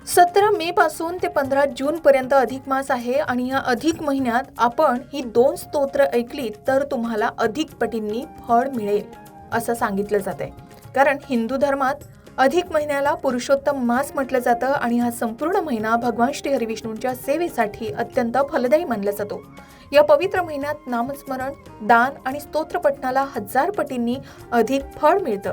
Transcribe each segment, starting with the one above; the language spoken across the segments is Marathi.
17 मे पासून ते 15 जून पर्यंत अधिक मास आहे आणि या अधिक महिन्यात आपण ही 2 स्तोत्र ऐकली तर तुम्हाला अधिक पटींनी फळ मिळेल असं सांगितलं जातंय. कारण हिंदू धर्मात अधिक महिन्याला पुरुषोत्तम मास म्हटलं जातं आणि हा संपूर्ण महिना भगवान श्री हरी विष्णूंच्या सेवेसाठी अत्यंत फलदायी मानला जातो. या पवित्र महिन्यात नामस्मरण, दान आणि स्तोत्र पठणाला 1000 पटींनी अधिक फळ मिळतं.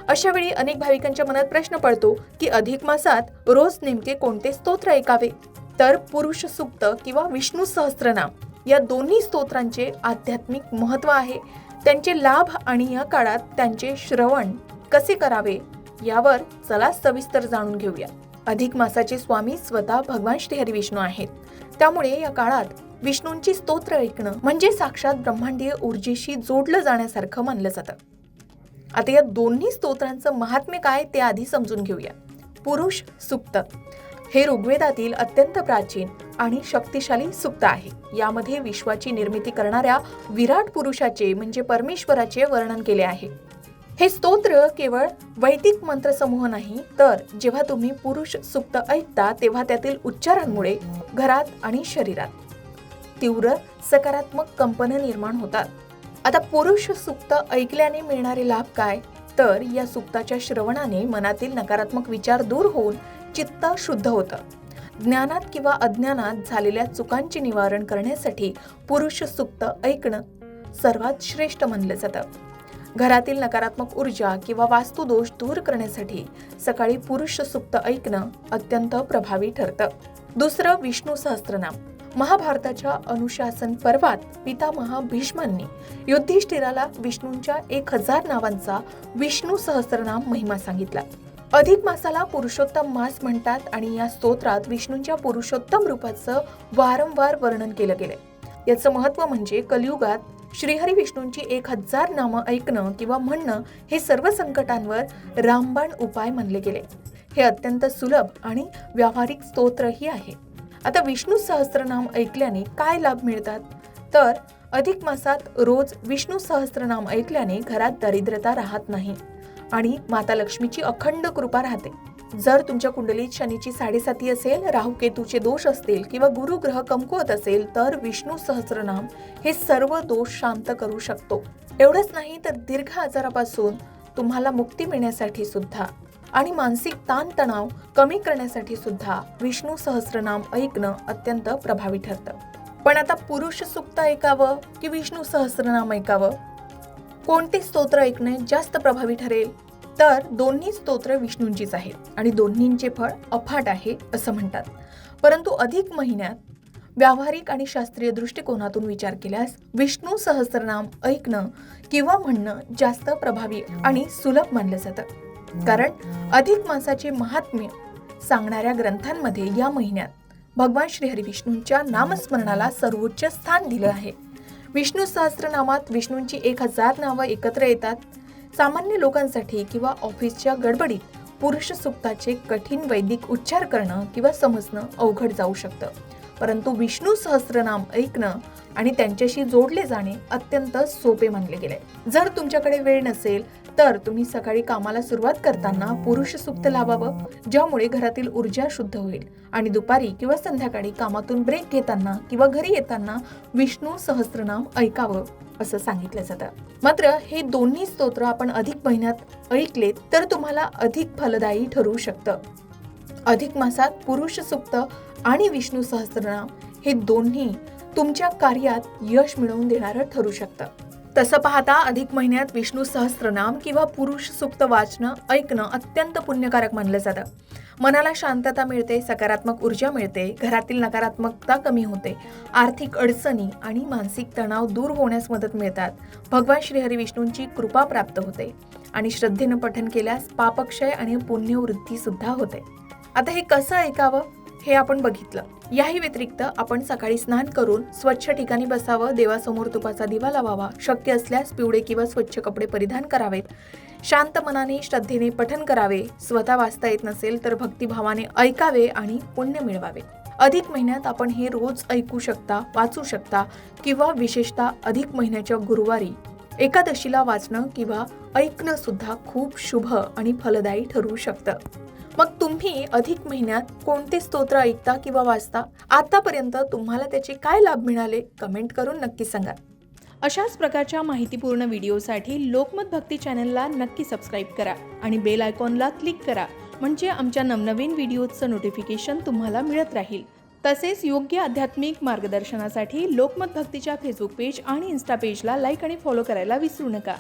अशा वेळी अनेक भाविकांच्या मनात प्रश्न पडतो की अधिक मासात रोज नेमके कोणते स्तोत्र ऐकावे. तर पुरुष सूक्त किंवा विष्णू सहस्त्रनाम या दोन्ही स्तोत्रांचे आध्यात्मिक महत्त्व आहे. त्यांचे लाभ आणि या काळात त्यांचे श्रवण कसे करावे यावर चला सविस्तर जाणून घेऊया. अधिक मासाचे स्वामी स्वतः भगवान श्री हरी विष्णू आहेत. त्यामुळे या काळात विष्णूंची स्तोत्र ऐकणं म्हणजे साक्षात ब्रह्मांडीय ऊर्जेशी जोडलं जाण्यासारखं मानलं जातं. आता या दोन्ही स्तोत्रांचं महात्म्य काय ते आधी समजून घेऊया. पुरुष सूक्त हे ऋग्वेदातील अत्यंत प्राचीन आणि शक्तिशाली सूक्त आहे. यामध्ये विश्वाची निर्मिती करणाऱ्या विराट पुरुषाचे म्हणजे परमेश्वराचे वर्णन केले आहे. हे स्तोत्र केवळ वैदिक मंत्रसमूह नाही, तर जेव्हा तुम्ही पुरुष सूक्त ऐकता तेव्हा त्यातील उच्चारांमुळे घरात आणि शरीरात तीव्र सकारात्मक कंपन निर्माण होतात. आता पुरुष सूक्त ऐकल्याने मिळणारे लाभ काय? तर या सूक्ताच्या श्रवणाने मनातील नकारात्मक विचार दूर होऊन चित्त शुद्ध होतं. ज्ञानात किंवा अज्ञानात झालेल्या चुकांचे निवारण करण्यासाठी पुरुष सूक्त ऐकणं सर्वात श्रेष्ठ मानलं जातं. घरातील नकारात्मक ऊर्जा किंवा वास्तुदोष दूर करण्यासाठी सकाळी पुरुष सूक्त ऐकणं अत्यंत प्रभावी ठरतं. दुसरं, विष्णू सहस्त्रनाम. महाभारताच्या अनुशासन पर्वात पितामह भीष्मांनी युधिष्ठिराला विष्णूंच्या 1000 नावांचा विष्णू सहस्त्रनाम महिमा सांगितला. अधिक मासाला पुरुषोत्तम मास म्हणतात आणि या स्तोत्रात विष्णूंच्या पुरुषोत्तम रूपाचं वारंवार वर्णन केलं गेलंय. याचं महत्त्व म्हणजे कलियुगात श्रीहरी विष्णूंची 1000 नामं ऐकणं किंवा म्हणणं हे सर्व संकटांवर रामबाण उपाय मानले गेले. हे अत्यंत सुलभ आणि व्यावहारिक स्तोत्रही आहे. आता विष्णू सहस्त्रनाम ऐकल्याने काय लाभ मिळतात? तर अधिक मासात रोज विष्णू सहस्त्रनाम ऐकल्याने घरात दरिद्रता राहत नाही आणि माता लक्ष्मीची अखंड कृपा राहते. जर तुमच्या कुंडलीत शनीची 7.5 असेल, राहू केतूचे दोष असतील किंवा गुरुग्रह कमकुवत असेल तर विष्णू सहस्त्रनाम हे सर्व दोष शांत करू शकतो. एवढंच नाही तर दीर्घ आजारापासून तुम्हाला मुक्ती मिळण्यासाठी सुद्धा आणि मानसिक ताणतणाव कमी करण्यासाठी सुद्धा विष्णू सहस्त्रनाम ऐकणं अत्यंत प्रभावी ठरतं. पण आता पुरुष सूक्त ऐकावं की विष्णू सहस्त्रनाम ऐकावं? कोणते स्तोत्र ऐकणे जास्त प्रभावी ठरेल? तर दोन्ही स्तोत्र विष्णूंचीच आहेत आणि दोन्हींचे फळ अफाट आहे असं म्हणतात. परंतु अधिक महिन्यात व्यावहारिक आणि शास्त्रीय दृष्टिकोनातून विचार केल्यास विष्णू सहस्त्रनाम ऐकणं किंवा म्हणणं जास्त प्रभावी आणि सुलभ मानलं जातं. कारण अधिक मासाचे महात्म्य सांगणाऱ्या ग्रंथांमध्ये या महिन्यात भगवान श्री हरी विष्णूंच्या नामस्मरणाला सर्वोच्च स्थान दिलं आहे. विष्णू सहस्त्रनामात विष्णूंची 1000 नावं एकत्र येतात. सामान्य लोकांसाठी किंवा ऑफिसच्या गडबडीत पुरुष सूक्ताचे कठीण वैदिक उच्चार करणं किंवा समजणं अवघड जाऊ शकतं. परंतु विष्णू सहस्त्रनाम ऐकणं आणि त्यांच्याशी जोडले जाणे अत्यंत सोपे मानले गेले. जर तुमच्याकडे वेळ नसेल तर तुम्ही सकाळी कामाला सुरुवात करताना पुरुष सूक्त लावावं, ज्यामुळे घरातील ऊर्जा शुद्ध होईल आणि दुपारी किंवा संध्याकाळी कामातून ब्रेक घेताना किंवा घरी येताना विष्णू सहस्त्रनाम ऐकावं असं सांगितलं जातं. मात्र हे दोन्ही स्तोत्र आपण अधिक महिन्यात ऐकले तर तुम्हाला अधिक फलदायी ठरू शकतं. अधिक मासात पुरुष सूक्त आणि विष्णू सहस्त्रनाम हे दोन्ही तुमच्या कार्यात यश मिळवून देणारं ठरू शकतं. तसं पाहता अधिक महिन्यात विष्णू सहस्त्रनाम किंवा पुरुष सूक्त वाचणं ऐकणं अत्यंत पुण्यकारक मानलं जातं. मनाला शांतता मिळते, सकारात्मक ऊर्जा मिळते, घरातील नकारात्मकता कमी होते, आर्थिक अडचणी आणि मानसिक तणाव दूर होण्यास मदत मिळतात, भगवान श्री हरी विष्णूंची कृपा प्राप्त होते आणि श्रद्धेनं पठण केल्यास पापक्षय आणि पुण्यवृद्धी सुद्धा होते. आता हे कसं ऐकावं हे आपण बघितलं. याही व्यतिरिक्त आपण सकाळी स्नान करून स्वच्छ ठिकाणी बसावं, देवासमोर तुपाचा दिवा लावावा, शक्य असल्यास पिवळे किंवा स्वच्छ कपडे परिधान करावेत, शांत मनाने श्रद्धेने पठण करावे, स्वतः वाचता येत नसेल तर भक्तिभावाने ऐकावे आणि पुण्य मिळवावे. अधिक महिन्यात आपण हे रोज ऐकू शकता, वाचू शकता किंवा विशेषतः अधिक महिन्याच्या गुरुवारी एकादशीला वाचणं किंवा ऐकणं सुद्धा खूप शुभ आणि फलदायी ठरू शकतं. मग तुम्ही अधिक महिन्यात कोणते स्तोत्र ऐकता किंवा वाचता? आतापर्यंत तुम्हाला त्याचे काय लाभ मिळाले? कमेंट करून नक्की सांगा. अशाच प्रकारच्या माहितीपूर्ण व्हिडिओसाठी लोकमत भक्ती चॅनलला नक्की सबस्क्राईब करा आणि बेल आयकॉनला क्लिक करा, म्हणजे आमच्या नवनवीन व्हिडिओचं नोटिफिकेशन तुम्हाला मिळत राहील. तसेच योग्य आध्यात्मिक मार्गदर्शनासाठी लोकमत भक्तीच्या फेसबुक पेज आणि इन्स्टा पेजला लाईक आणि फॉलो करायला विसरू नका.